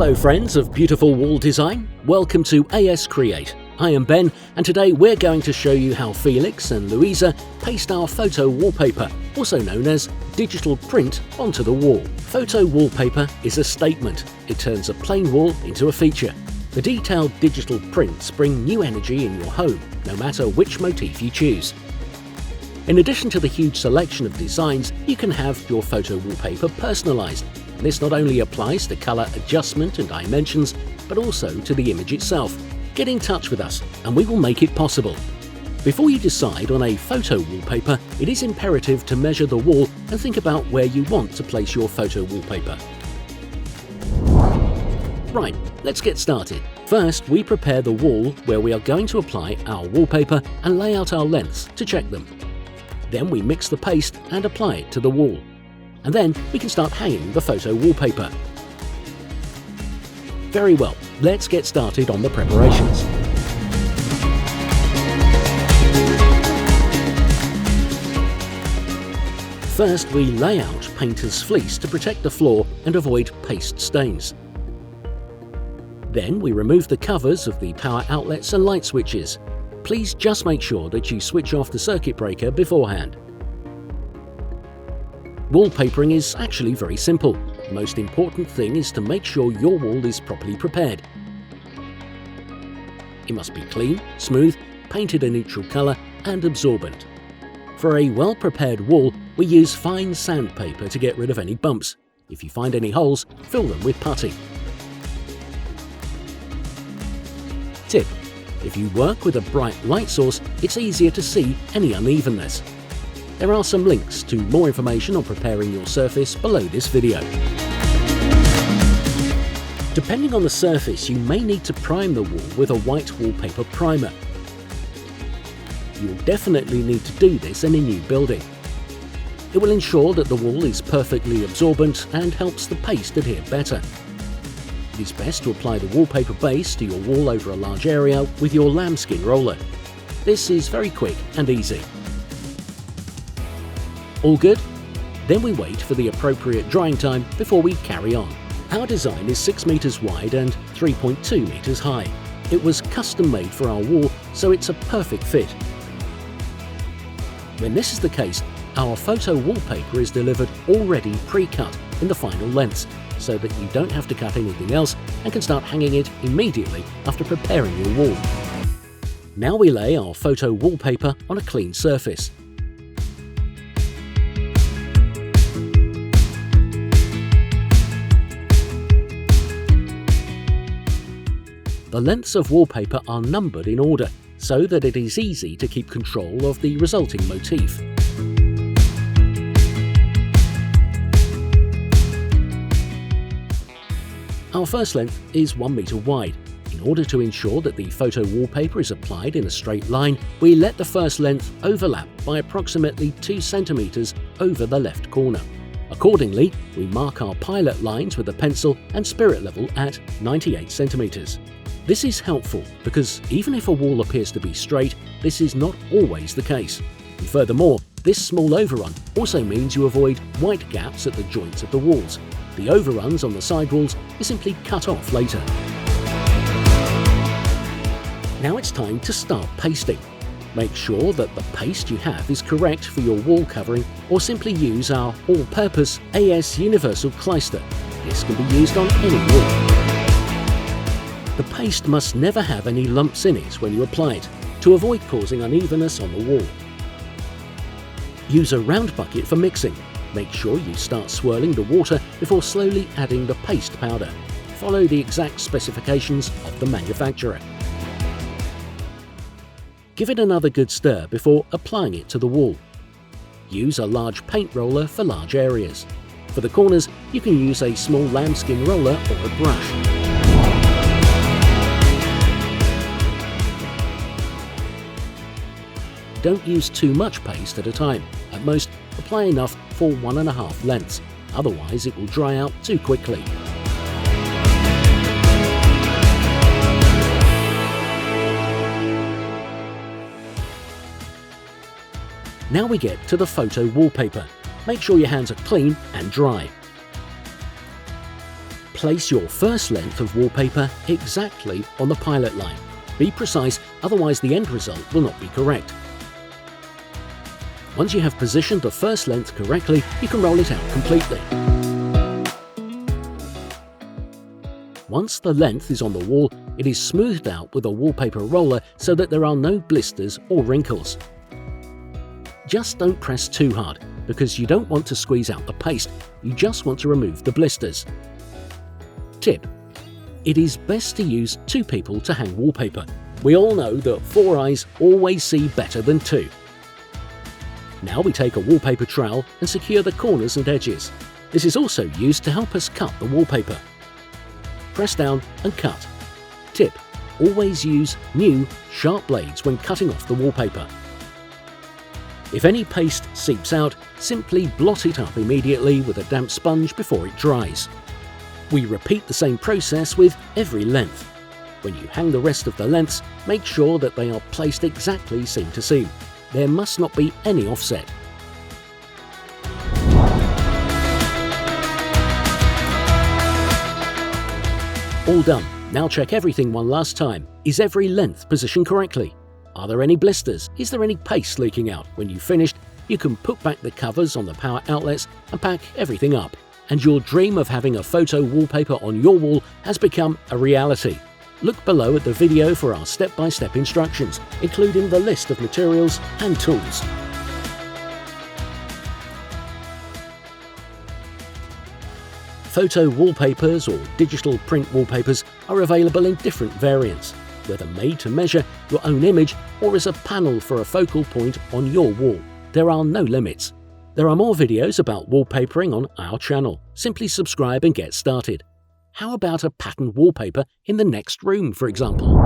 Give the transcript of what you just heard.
Hello friends of beautiful wall design, welcome to AS Create. I am Ben and today we're going to show you how Felix and Luisa paste our photo wallpaper, also known as digital print, onto the wall. Photo wallpaper is a statement. It turns a plain wall into a feature. The detailed digital prints bring new energy in your home, no matter which motif you choose. In addition to the huge selection of designs, you can have your photo wallpaper personalized. This not only applies to color adjustment and dimensions, but also to the image itself. Get in touch with us and we will make it possible. Before you decide on a photo wallpaper, it is imperative to measure the wall and think about where you want to place your photo wallpaper. Right, let's get started. First, we prepare the wall where we are going to apply our wallpaper and lay out our lengths to check them. Then we mix the paste and apply it to the wall. And then we can start hanging the photo wallpaper. Very well, let's get started on the preparations. First, we lay out painter's fleece to protect the floor and avoid paste stains. Then we remove the covers of the power outlets and light switches. Please just make sure that you switch off the circuit breaker beforehand. Wallpapering is actually very simple. The most important thing is to make sure your wall is properly prepared. It must be clean, smooth, painted a neutral colour and absorbent. For a well-prepared wall, we use fine sandpaper to get rid of any bumps. If you find any holes, fill them with putty. Tip: if you work with a bright light source, it's easier to see any unevenness. There are some links to more information on preparing your surface below this video. Depending on the surface, you may need to prime the wall with a white wallpaper primer. You'll definitely need to do this in a new building. It will ensure that the wall is perfectly absorbent and helps the paste adhere better. It is best to apply the wallpaper base to your wall over a large area with your lambskin roller. This is very quick and easy. All good? Then we wait for the appropriate drying time before we carry on. Our design is 6 meters wide and 3.2 meters high. It was custom made for our wall, so it's a perfect fit. When this is the case, our photo wallpaper is delivered already pre-cut in the final lengths, so that you don't have to cut anything else and can start hanging it immediately after preparing your wall. Now we lay our photo wallpaper on a clean surface. The lengths of wallpaper are numbered in order, so that it is easy to keep control of the resulting motif. Our first length is 1 meter wide. In order to ensure that the photo wallpaper is applied in a straight line, we let the first length overlap by approximately 2 centimeters over the left corner. Accordingly, we mark our pilot lines with a pencil and spirit level at 98 centimeters. This is helpful because even if a wall appears to be straight, this is not always the case. And furthermore, this small overrun also means you avoid white gaps at the joints of the walls. The overruns on the side walls are simply cut off later. Now it's time to start pasting. Make sure that the paste you have is correct for your wall covering, or simply use our all-purpose AS Universal Cleister. This can be used on any wall. The paste must never have any lumps in it when you apply it, to avoid causing unevenness on the wall. Use a round bucket for mixing. Make sure you start swirling the water before slowly adding the paste powder. Follow the exact specifications of the manufacturer. Give it another good stir before applying it to the wall. Use a large paint roller for large areas. For the corners, you can use a small lambskin roller or a brush. Don't use too much paste at a time. At most, apply enough for 1.5 lengths. Otherwise, it will dry out too quickly. Now we get to the photo wallpaper. Make sure your hands are clean and dry. Place your first length of wallpaper exactly on the pilot line. Be precise, otherwise the end result will not be correct. Once you have positioned the first length correctly, you can roll it out completely. Once the length is on the wall, it is smoothed out with a wallpaper roller so that there are no blisters or wrinkles. Just don't press too hard, because you don't want to squeeze out the paste, you just want to remove the blisters. Tip: it is best to use 2 people to hang wallpaper. We all know that 4 eyes always see better than 2. Now we take a wallpaper trowel and secure the corners and edges. This is also used to help us cut the wallpaper. Press down and cut. Tip: always use new, sharp blades when cutting off the wallpaper. If any paste seeps out, simply blot it up immediately with a damp sponge before it dries. We repeat the same process with every length. When you hang the rest of the lengths, make sure that they are placed exactly seam to seam. There must not be any offset. All done. Now check everything one last time. Is every length positioned correctly? Are there any blisters? Is there any paste leaking out? When you've finished, you can put back the covers on the power outlets and pack everything up. And your dream of having a photo wallpaper on your wall has become a reality. Look below at the video for our step-by-step instructions, including the list of materials and tools. Photo wallpapers or digital print wallpapers are available in different variants, whether made to measure your own image or as a panel for a focal point on your wall. There are no limits. There are more videos about wallpapering on our channel. Simply subscribe and get started. How about a patterned wallpaper in the next room, for example?